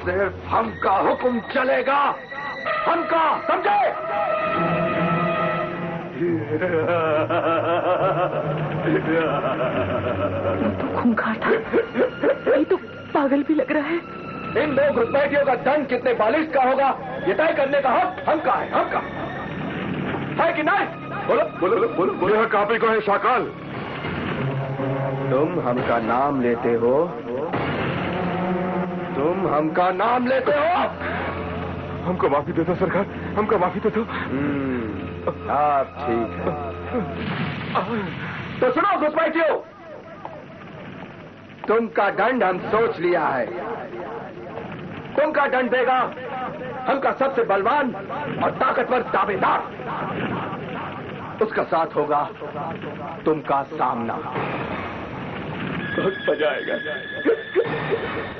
सिर्फ हमका हुक्म चलेगा, हमका, समझे? ये तो खूंखार था, ये तो पागल भी लग रहा है। इन दो घुसपैठियों का दंड कितने बालिश का होगा ये तय करने का हक हमका है, हमका है कि नहीं? बोलो बोलो बोलो बोलो। यह कापी को है शाकाल। तुम हमका नाम लेते हो, तुम हमका नाम लेते हो। हमको माफी दे दो सरकार, हमको माफी दे दो। आप ठीक है। तो सुनो घुसपैठियों, तुमका दंड हम सोच लिया है। तुमका दंड देगा हमका सबसे बलवान और ताकतवर दावेदार। उसका साथ होगा तुमका सामना। बहुत मजा आएगा,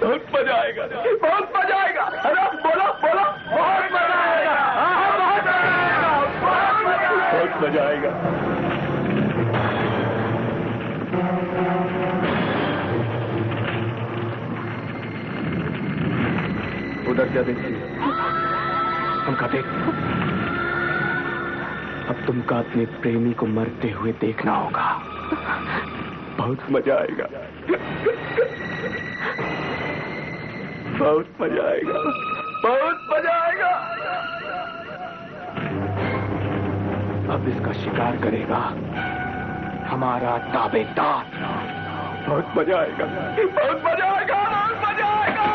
बहुत मजा आएगा, बहुत मजा आएगा। अरे बोलो बोलो, बहुत मजा आएगा, बहुत मजा आएगा, बहुत मजा आएगा। उधर क्या देखती है? हमका देख। अब तुमका अपने प्रेमी को मरते हुए देखना होगा। बहुत मजा आएगा, बहुत मजा आएगा, बहुत मजा आएगा। अब इसका शिकार करेगा हमारा दावेदार। बहुत मजा आएगा, बहुत मजा आएगा, बहुत मजा आएगा।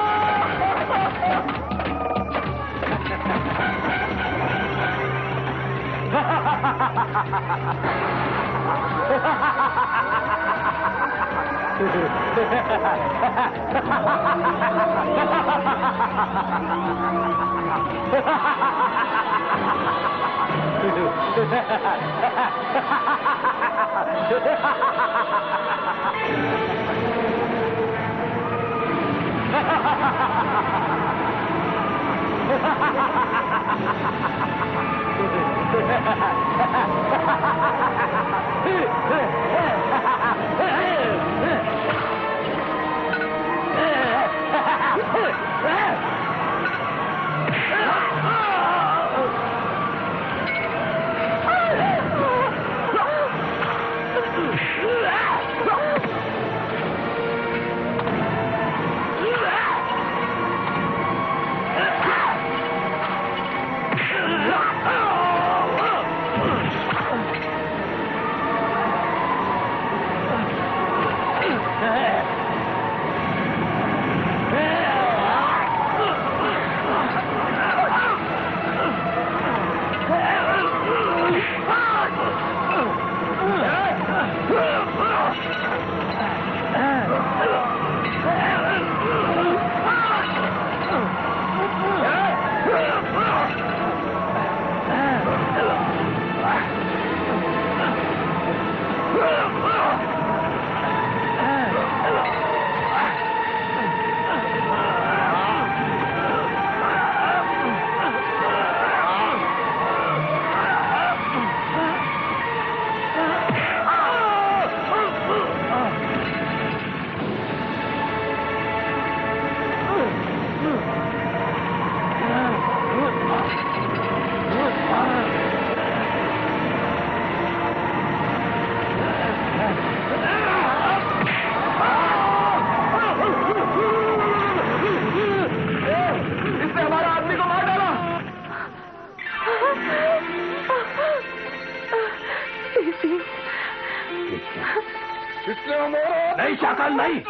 नहीं शाकाल नहीं,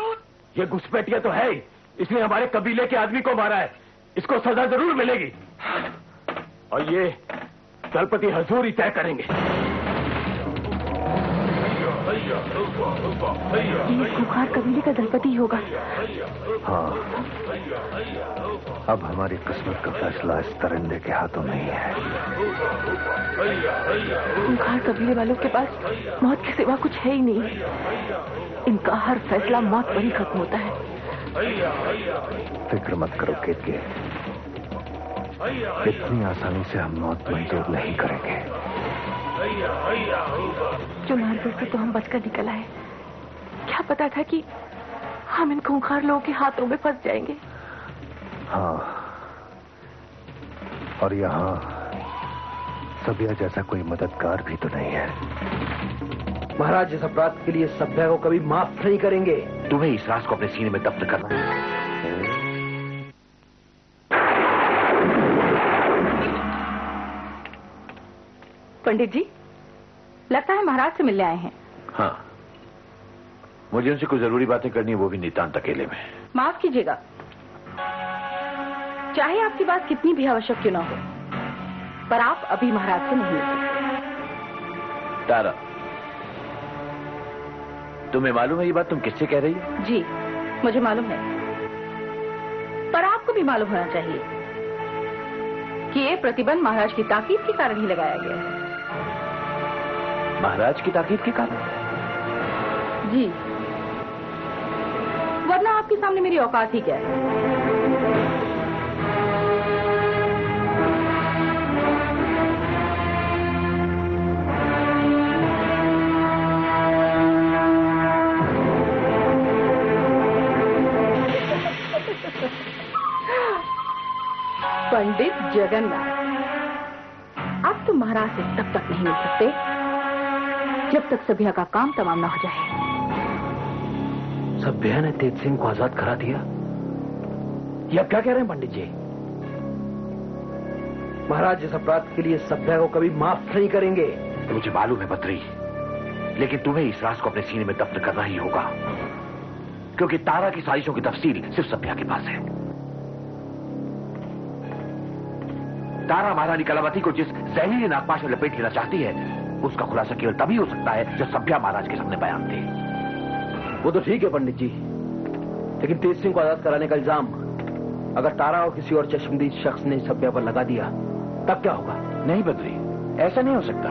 ये घुसपैठिया तो है ही। इसने हमारे कबीले के आदमी को मारा है, इसको सजा जरूर मिलेगी। और ये दलपति हजूर ही तय करेंगे। ये खूंखार कबीले का दलपति होगा। हाँ, अब हमारी किस्मत का फैसला इस दरिंदे के हाथों में ही है। खूंखार कबीले वालों के पास मौत के सिवा कुछ है ही नहीं। इनका हर फैसला मौत पर ही खत्म होता है। फिक्र मत करो केतकी, इतनी आसानी से हम मौत मंजूर नहीं करेंगे। चुनारगढ़ से तो हम बचकर निकल आए, क्या पता था कि हम इन खूंखार लोगों के हाथों में फंस जाएंगे। हाँ, और यहाँ सभ्या जैसा कोई मददगार भी तो नहीं है। महाराज इस अपराध के लिए सभ्या को कभी माफ नहीं करेंगे। तुम्हें इस राज को अपने सीने में दफ्न करना है। पंडित जी, लगता है महाराज से मिलने आए हैं। हाँ, मुझे उनसे कुछ जरूरी बातें करनी है, वो भी नितांत अकेले में। माफ कीजिएगा, चाहे आपकी बात कितनी भी आवश्यक क्यों ना हो, पर आप अभी महाराज से नहीं मिल सकते। तारा, तुम्हें मालूम है ये बात तुम किससे कह रही हो? जी, मुझे मालूम है, पर आपको भी मालूम होना चाहिए कि ये प्रतिबंध महाराज की ताकीद के कारण ही लगाया गया है। महाराज की ताकीद के कारण? जी, वरना आपके सामने मेरी औकात ही क्या है। पंडित जगन्नाथ, आप तो महाराज से तब तक नहीं मिल सकते जब तक सभ्या का काम तमाम ना हो जाए। सभ्या ने तेज सिंह को आजाद करा दिया? ये आप क्या कह रहे हैं पंडित जी? महाराज इस अपराध के लिए सभ्या को कभी माफ नहीं करेंगे। मुझे मालूम है बद्री, लेकिन तुम्हें इस राज को अपने सीने में दफ्न करना ही होगा, क्योंकि तारा की साजिशों की तफसील सिर्फ सभ्या के पास है। तारा महारानी कलावती को जिस जहरीली नागपाश में लपेट लेना चाहती है, उसका खुलासा केवल तभी हो सकता है जब सभ्या महाराज के सामने बयान दे। वो तो ठीक है पंडित जी, लेकिन तेज सिंह को आजाद कराने का इल्जाम अगर तारा और किसी और चश्मदीद शख्स ने सभ्या पर लगा दिया, तब क्या होगा? नहीं बद्री, ऐसा नहीं हो सकता।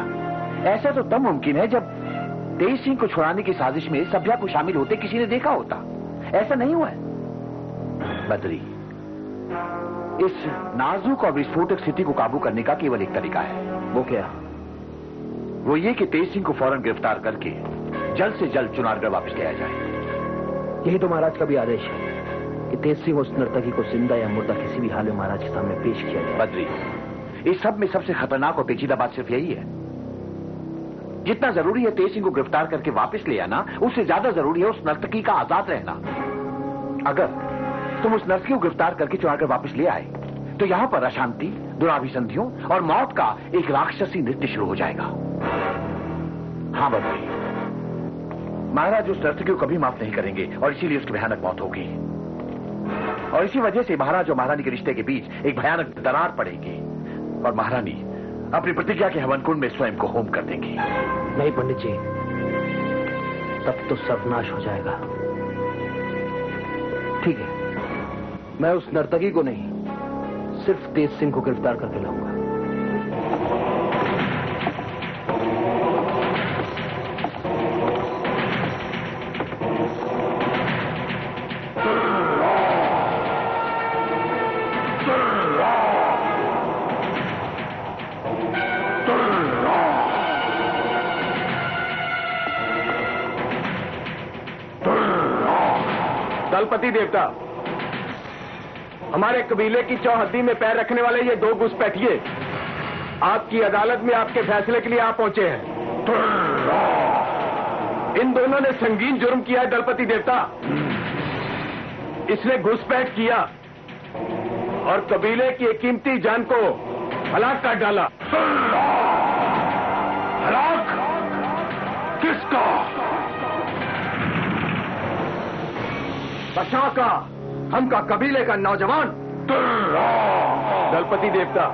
ऐसा तो तब मुमकिन है जब तेज सिंह को छुड़ाने की साजिश में सभ्या को शामिल होते किसी ने देखा होता। ऐसा नहीं हुआ है बद्री। इस नाजुक और विस्फोटक स्थिति को काबू करने का केवल एक तरीका है। वो क्या? वो ये कि तेज सिंह को फौरन गिरफ्तार करके जल्द से जल्द चुनारगढ़ वापस ले आया जाए। यही तो महाराज का भी आदेश है कि तेज सिंह उस नर्तकी को जिंदा या मुर्दा किसी भी हाल में महाराज के सामने पेश किया जाए। बद्री, इस सब में सबसे खतरनाक और पेचीदा बात सिर्फ यही है, जितना जरूरी है तेज सिंह को गिरफ्तार करके वापस ले आना, उससे ज्यादा जरूरी है उस नर्तकी का आजाद रहना। अगर तुम उस नर्तकी को गिरफ्तार करके चुनारगढ़ वापस ले आए तो यहां पर अशांति, दुराभिसंधियों और मौत का एक राक्षसी नृत्य शुरू हो जाएगा। हां बद्री, महाराज उस नर्तकी को कभी माफ नहीं करेंगे और इसीलिए उसकी भयानक मौत होगी। और इसी वजह से महाराज और महारानी के रिश्ते के बीच एक भयानक दरार पड़ेगी और महारानी अपनी प्रतिज्ञा के हवन कुंड में स्वयं को होम कर देंगी। नहीं पंडित जी, तब तो सर्वनाश हो जाएगा। ठीक है, मैं उस नर्तकी को नहीं, सिर्फ तेज सिंह को गिरफ्तार करके लाऊंगा। दलपति देवता, हमारे कबीले की चौहद्दी में पैर रखने वाले ये दो घुसपैठिए आपकी अदालत में आपके फैसले के लिए आ पहुंचे हैं। इन दोनों ने संगीन जुर्म किया है दलपति देवता। इसने घुसपैठ किया और कबीले की एक कीमती जान को हलाक कर डाला। हलाक? किसका? बशा का, हम का कबीले का नौजवान। दलपति देवता,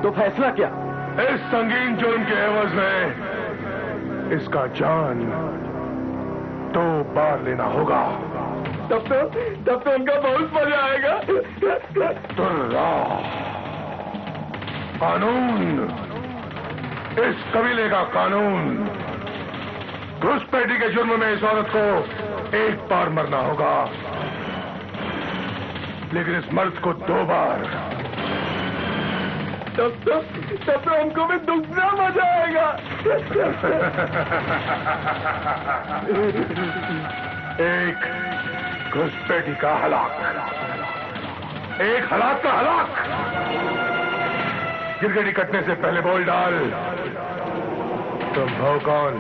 तो फैसला क्या? इस संगीन जुर्म के एवज में इसका जान 2 बार लेना होगा। तब तो उनका बहुत मजा आएगा। कानून, इस कबीले का कानून, घुसपैठी के जुर्म में इस औरत को 1 बार मरना होगा, लेकिन इस मर्द को 2 बार। तब तो हमको भी दुगना मजा आएगा। एक घुसपैठी का हलाक, एक हलाक का हलाक। गिरगिटी कटने से पहले बोल डाल, तुम हो कौन?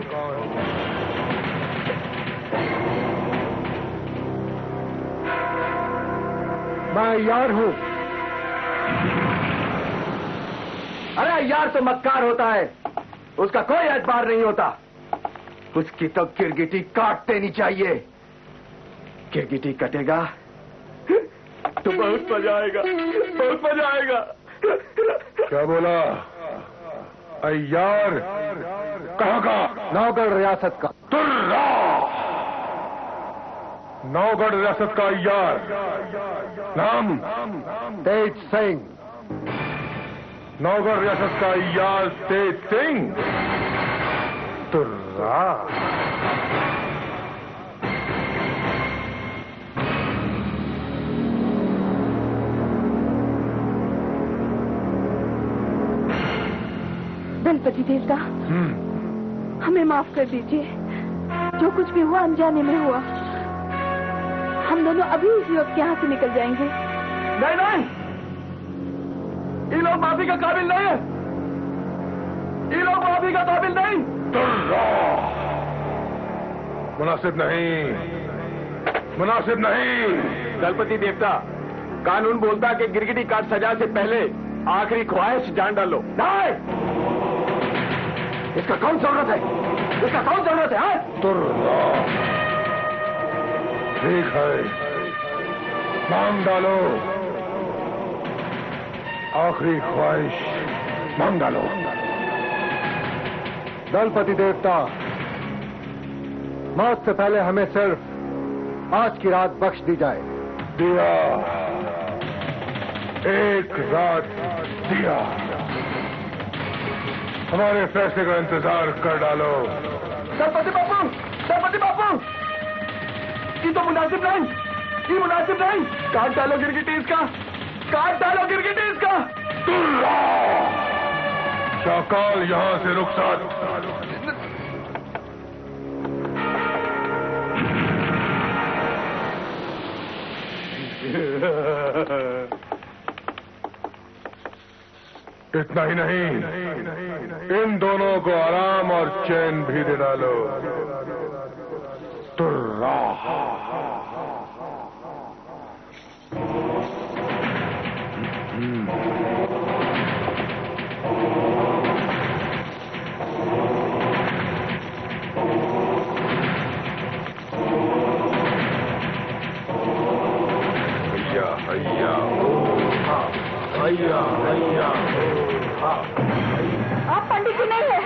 मैं अय्यार हूं। अरे अय्यार तो मक्कार होता है, उसका कोई एतबार नहीं होता। उसकी तो गिरगिटी काट देनी चाहिए। गिरगिटी कटेगा तो बहुत मजा आएगा, बहुत मजा आएगा। क्या बोला? अय्यार कहाँ का? नौगढ़ रियासत का। तुर्रा, नौगढ़ रियासत का अय्यार। नाम? तेज सिंह। नौगढ़ रियासत का अय्यार तेज सिंह। तुर्रा, दलपति देवता, हमें माफ कर दीजिए। जो कुछ भी हुआ अनजाने में हुआ। हम दोनों अभी इसी वक्त यहाँ से निकल जाएंगे। नहीं नहीं, ये लोग माफी का काबिल नहीं है। ये लोग माफी का काबिल नहीं। मुनासिब नहीं, मुनासिब नहीं। दलपति देवता, कानून बोलता कि गिरगिटी काट सजा से पहले आखिरी ख्वाहिश जान डालो। नहीं, इसका कौन जरूरत है? इसका कौन जरूरत है? ठीक है, मांग डालो, आखिरी ख्वाहिश मांग डालो। दलपति देवता, मौत से पहले हमें सिर्फ आज की रात बख्श दी जाए। दिया, एक रात दिया। हमारे फैसले का इंतजार कर डालो। दलपति बापू, दलपति बापू, ये तो मुनासिब नहीं, ये मुनासिब नहीं। काट डालो गिरगिटी इसका, काट डालो गिरगिटी इसका। शाकाल, यहां से रुखसत। इतना ही नहीं, इन दोनों को आराम और चैन भी दे डालो। तुर्रा, हैया हैया। आप पंडित जी नहीं है।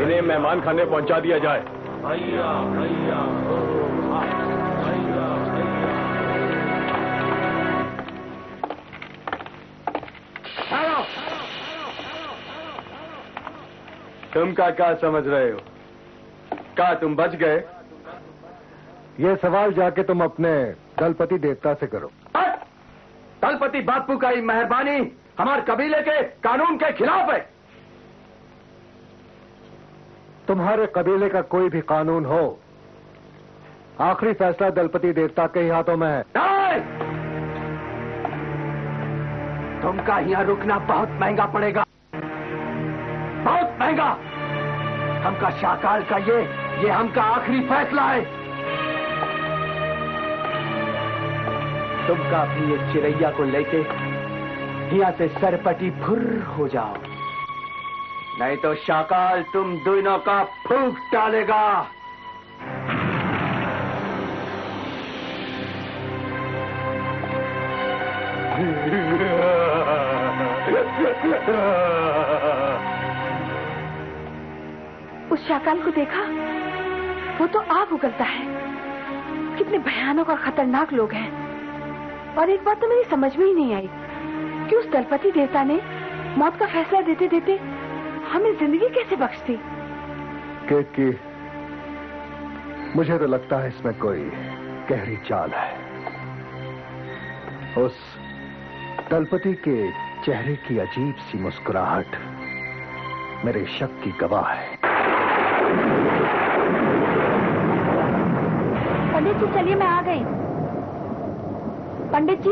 इन्हें मेहमान खाने पहुंचा दिया जाए। हैया हैया। तुम क्या समझ रहे हो? क्या तुम बच गए? ये सवाल जाके तुम अपने दलपति देवता से करो। दलपति बापू का ही मेहरबानी हमारे कबीले के कानून के खिलाफ है। तुम्हारे कबीले का कोई भी कानून हो, आखिरी फैसला दलपति देवता के ही हाथों में है। नहीं! तुमका यहाँ रुकना बहुत महंगा पड़ेगा, बहुत महंगा। हमका शाकाल का ये हमका आखिरी फैसला है। तुमका भी ये चिड़ैया को लेके यहाँ से सरपटी फुर हो जाओ, नहीं तो शाकाल तुम दोनों का फूंक डालेगा। उस शाकाल को देखा? वो तो आग उगलता है। कितने भयानक और खतरनाक लोग हैं। और एक बात तो मेरी समझ में ही नहीं आई कि उस दलपति देवता ने मौत का फैसला देते देते हमें जिंदगी कैसे बख्श दी। कि मुझे तो लगता है इसमें कोई गहरी चाल है। उस दलपति के चेहरे की अजीब सी मुस्कुराहट मेरे शक की गवाह है। पंडित जी चलिए, मैं आ गई। पंडित जी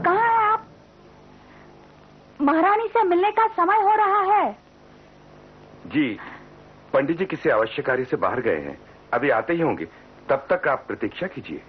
कहाँ हैं आप? महारानी से मिलने का समय हो रहा है। जी, पंडित जी किसी आवश्यक कार्य से बाहर गए हैं, अभी आते ही होंगे, तब तक आप प्रतीक्षा कीजिए।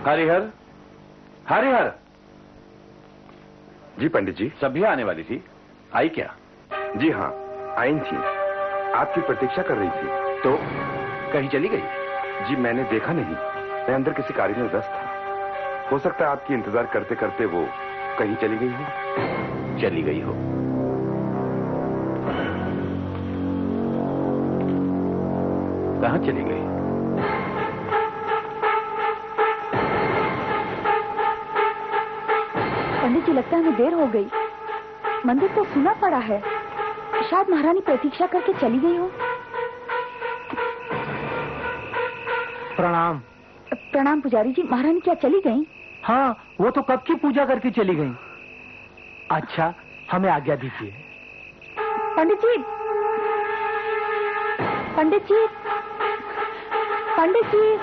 हरिहर, हरिहर। जी पंडित जी। सभ्या आने वाली थी, आई क्या? जी हाँ, आई थी, आपकी प्रतीक्षा कर रही थी। तो कहीं चली गई? जी मैंने देखा नहीं, मैं अंदर किसी कार्य में व्यस्त था। हो सकता है आपकी इंतजार करते करते वो कहीं चली गई हो। चली गई हो? कहाँ चली गई? पंडित जी लगता है हमें देर हो गई। मंदिर तो सुना पड़ा है, शायद महारानी प्रतीक्षा करके चली गई हो। प्रणाम। प्रणाम पुजारी जी, महारानी क्या चली गई? हाँ, वो तो कब की पूजा करके चली गई। अच्छा, हमें आज्ञा दीजिए। पंडित जी, पंडित जी, पंडित जी,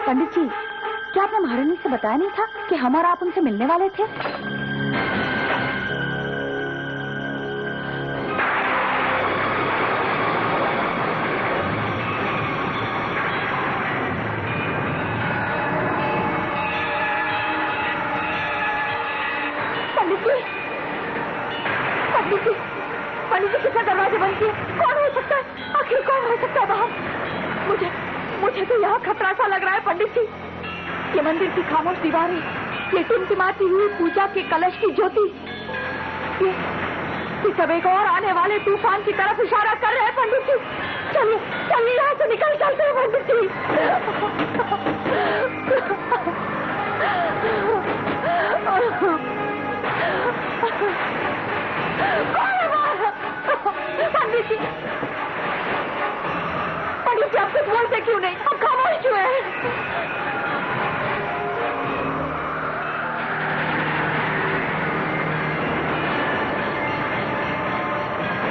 पंडित जी, क्या आपने महारानी से बताया नहीं था कि हम और आप उनसे मिलने वाले थे? पंडित जी, पंडित जी, पंडित जी कितना दरवाजे बंद किए? कौन हो सकता है? आखिर कौन हो सकता है बाहर? मुझे तो यहाँ खतरा सा लग रहा है पंडित जी। ये मंदिर की खामोश दीवारें, ये टिमटिमाती हुई पूजा के कलश की ज्योति, ये सब एक और आने वाले तूफान की तरफ इशारा कर रहे हैं पंडित जी। चलिए चलिए यहाँ से निकल चलते हैं पंडित जी। पंडित जी, पंडित जी आप कुछ बोलते क्यों नहीं? आप खामोश क्यों हैं?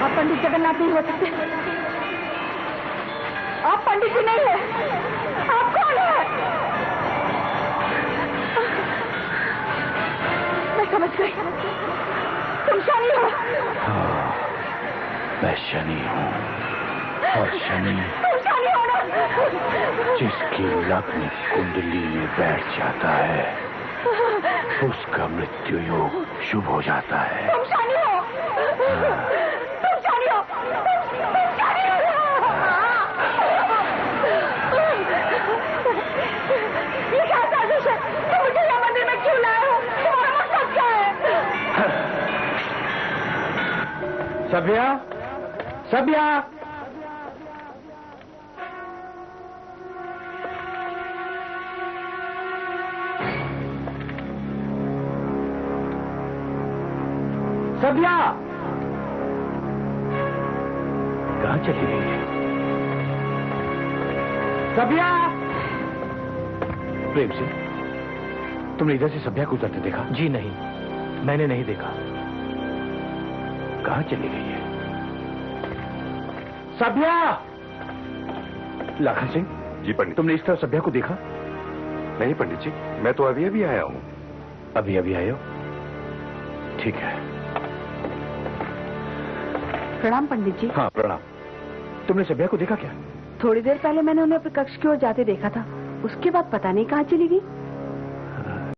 आप पंडित जगन्नाथ नहीं हो सकते। आप पंडित जी नहीं है। आप कौन है? मैं समझ गई, तुम शनि हो। हाँ, मैं शनि हूँ, और शनि तुम शनि हो ना? जिसकी लग्न कुंडली में बैठ जाता है उसका मृत्यु योग शुभ हो जाता है। तुम शनि हो। तुम शनि हो। तुम शनि हो। ये क्या साजिश है? तुम मुझे यहाँ मंदिर में क्यों लाए हो? तुम्हारा मकसद क्या है? सभ्या, सभ्या। सभ्या कहाँ चली गई है? सभ्या। प्रेम सिंह, तुमने इधर से सभ्या को उतरते देखा? जी नहीं, मैंने नहीं देखा। कहाँ चली गई है? सभ्या। लाखन सिंह जी पंडित। तुमने इस तरह सभ्या को देखा? नहीं पंडित जी, मैं तो अभी अभी आया हूँ। अभी अभी आए हो? ठीक है। प्रणाम पंडित जी। हाँ प्रणाम। तुमने सभ्या को देखा क्या? थोड़ी देर पहले मैंने उन्हें अपने कक्ष की ओर जाते देखा था, उसके बाद पता नहीं कहाँ चली गई।